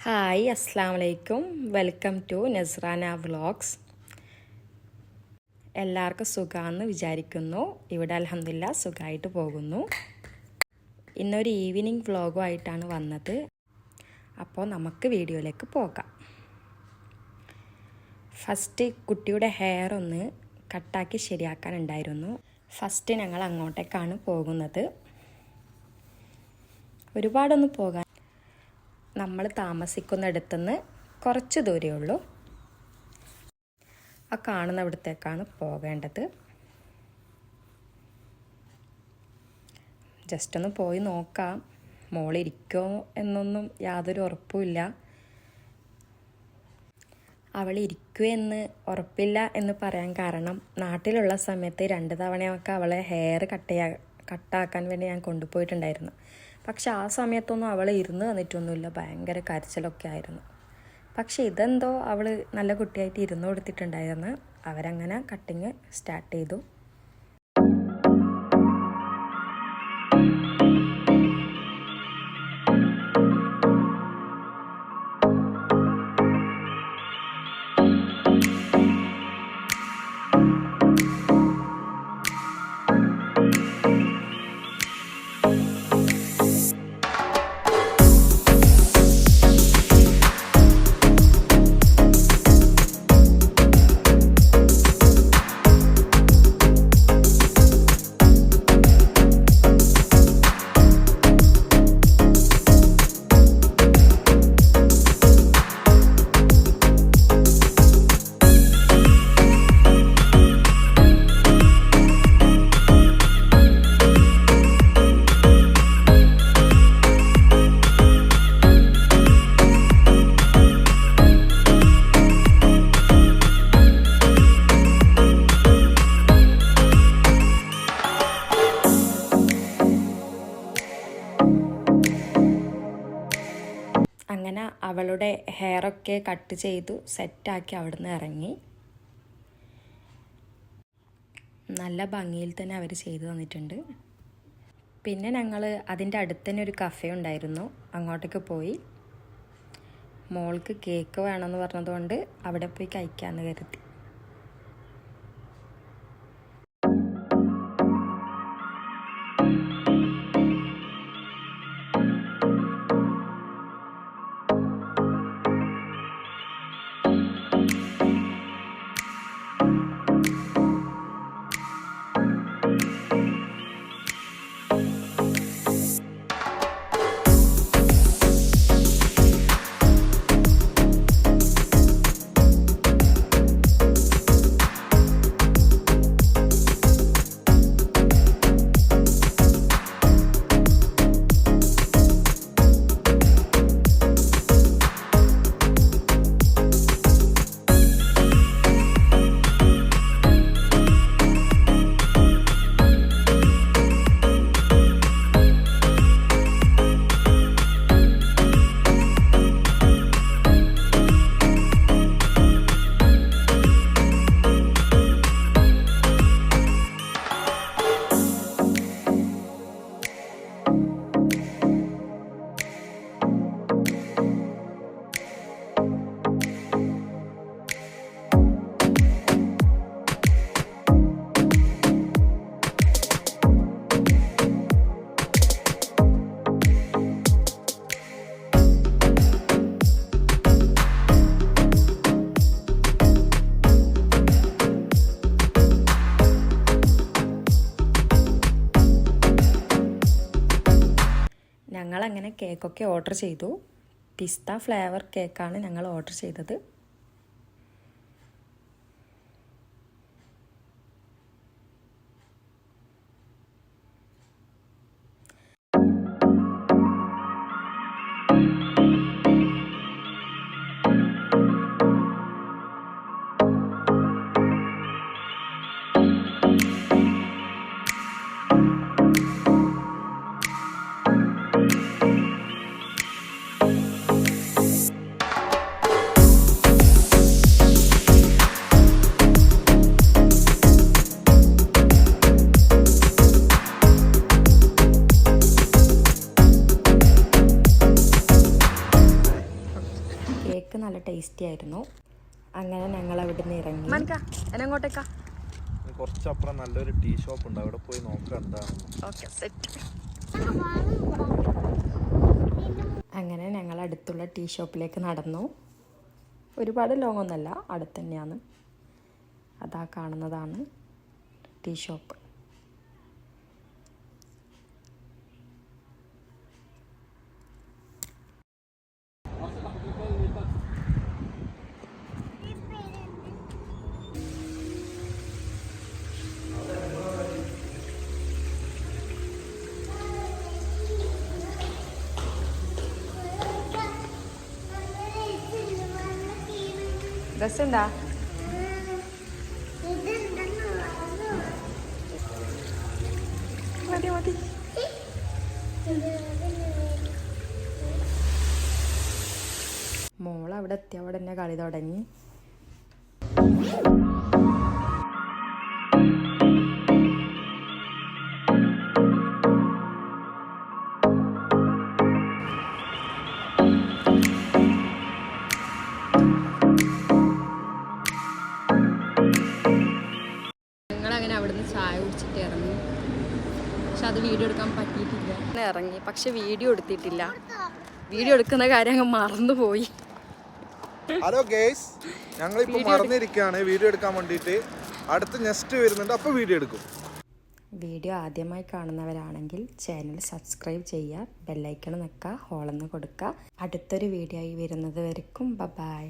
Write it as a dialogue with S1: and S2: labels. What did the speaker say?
S1: Hi അസ്സാം വലൈക്കും. Welcome to Nasrana vlogs. എല്ലാവർക്കും സുഖമാണെന്ന് വിചാരിക്കുന്നു. ഇവിടെ അൽഹംദുലില്ലാ സുഖമായിട്ട് പോകുന്നു. ഇന്നൊരു ഈവനിങ് വ്ളോഗുമായിട്ടാണ് വന്നത്. അപ്പോൾ നമുക്ക് വീഡിയോയിലേക്ക് പോകാം. ഫസ്റ്റ് കുട്ടിയുടെ ഹെയർ ഒന്ന് കട്ടാക്കി ശരിയാക്കാനുണ്ടായിരുന്നു. ഫസ്റ്റ് ഞങ്ങൾ അങ്ങോട്ടേക്കാണ് പോകുന്നത്. ഒരുപാടൊന്നും പോകാൻ, നമ്മൾ താമസിക്കുന്നിടത്തുനിന്ന് കുറച്ച് ദൂരമേ ഉള്ളൂ. ആ കാണുന്നിടത്തേക്കാണ് പോകേണ്ടത്. ജസ്റ്റ് ഒന്ന് പോയി നോക്കാം. മോളിരിക്കുമോ എന്നൊന്നും യാതൊരു ഉറപ്പുമില്ല. അവൾ ഇരിക്കുമെന്ന് ഉറപ്പില്ല എന്ന് പറയാൻ കാരണം, നാട്ടിലുള്ള സമയത്ത് 2 തവണയൊക്കെ അവളെ ഹെയർ കട്ടാക്കാൻ വേണ്ടി ഞാൻ കൊണ്ടുപോയിട്ടുണ്ടായിരുന്നു. പക്ഷെ ആ സമയത്തൊന്നും അവൾ ഇരുന്ന് തന്നിട്ടൊന്നുമില്ല. ഭയങ്കര കരച്ചിലൊക്കെ ആയിരുന്നു. പക്ഷെ ഇതെന്തോ അവൾ നല്ല കുട്ടിയായിട്ട് ഇരുന്ന് കൊടുത്തിട്ടുണ്ടായിരുന്നു. അവരങ്ങനെ കട്ടിങ് സ്റ്റാർട്ട് ചെയ്തു. അങ്ങനെ അവളുടെ ഹെയറൊക്കെ കട്ട് ചെയ്തു സെറ്റാക്കി അവിടുന്ന് ഇറങ്ങി. നല്ല ഭംഗിയിൽ തന്നെ അവർ ചെയ്തു തന്നിട്ടുണ്ട്. പിന്നെ ഞങ്ങൾ അതിൻ്റെ അടുത്ത് തന്നെ ഒരു കഫേ ഉണ്ടായിരുന്നു, അങ്ങോട്ടേക്ക് പോയി. മോൾക്ക് കേക്ക് വേണമെന്ന് പറഞ്ഞതുകൊണ്ട് അവിടെ പോയി കഴിക്കാമെന്ന് കരുതി. ഞങ്ങളങ്ങനെ കേക്കൊക്കെ ഓർഡർ ചെയ്തു. പിസ്ത ഫ്ലേവർ കേക്കാണ് ഞങ്ങൾ ഓർഡർ ചെയ്തത്. കേക്ക് നല്ല ടേസ്റ്റി ആയിരുന്നു. അങ്ങനെ ഞങ്ങൾ അവിടെ നിന്ന് ഇറങ്ങി. എങ്ങോട്ടേക്കാ?
S2: കുറച്ചപ്പുറം നല്ലൊരു ടീ ഷോപ്പ് ഉണ്ട്, അവിടെ പോയി നോക്കാം എന്താണെന്ന്.
S1: Okay, set. അങ്ങനെ ഞങ്ങൾ അടുത്തുള്ള ടീ ഷോപ്പിലേക്ക് നടന്നു. ഒരുപാട് ലോങ് ഒന്നല്ല, അടുത്ത് തന്നെയാണ്. അതാ കാണുന്നതാണ് ടീ ഷോപ്പ്. രസമുണ്ടാ? മതി മതി. മോൾ അവിടെ എത്തിയവിടെ തന്നെ കളി തുടങ്ങി. ഞങ്ങളങ്ങനെ അവിടുന്ന് ചായ കുടിച്ചിട്ട് ഇറങ്ങി. പക്ഷെ അത് വീഡിയോ എടുക്കാൻ പറ്റിയിട്ടില്ല. ഇറങ്ങി പക്ഷെ വീഡിയോ എടുത്തിട്ടില്ല. വീഡിയോ എടുക്കുന്ന കാര്യം അങ്ങ് മറന്നുപോയി.
S2: ഹലോ ഗേസ്, ഞങ്ങളിപ്പോ മറന്നിരിക്കുകയാണ് വീഡിയോ എടുക്കാൻ വേണ്ടിയിട്ട്. അടുത്ത് നെക്സ്റ്റ് വരുന്നുണ്ട്, അപ്പോൾ വീഡിയോ എടുക്കും.
S1: വീഡിയോ ആദ്യമായി കാണുന്നവരാണെങ്കിൽ ചാനൽ സബ്സ്ക്രൈബ് ചെയ്യുക, ബെല്ലൈക്കൺ നിൽക്കുക, ഹോളെന്ന് കൊടുക്കുക. അടുത്തൊരു വീഡിയോ ആയി വരുന്നത് വരയ്ക്കും ബൈ.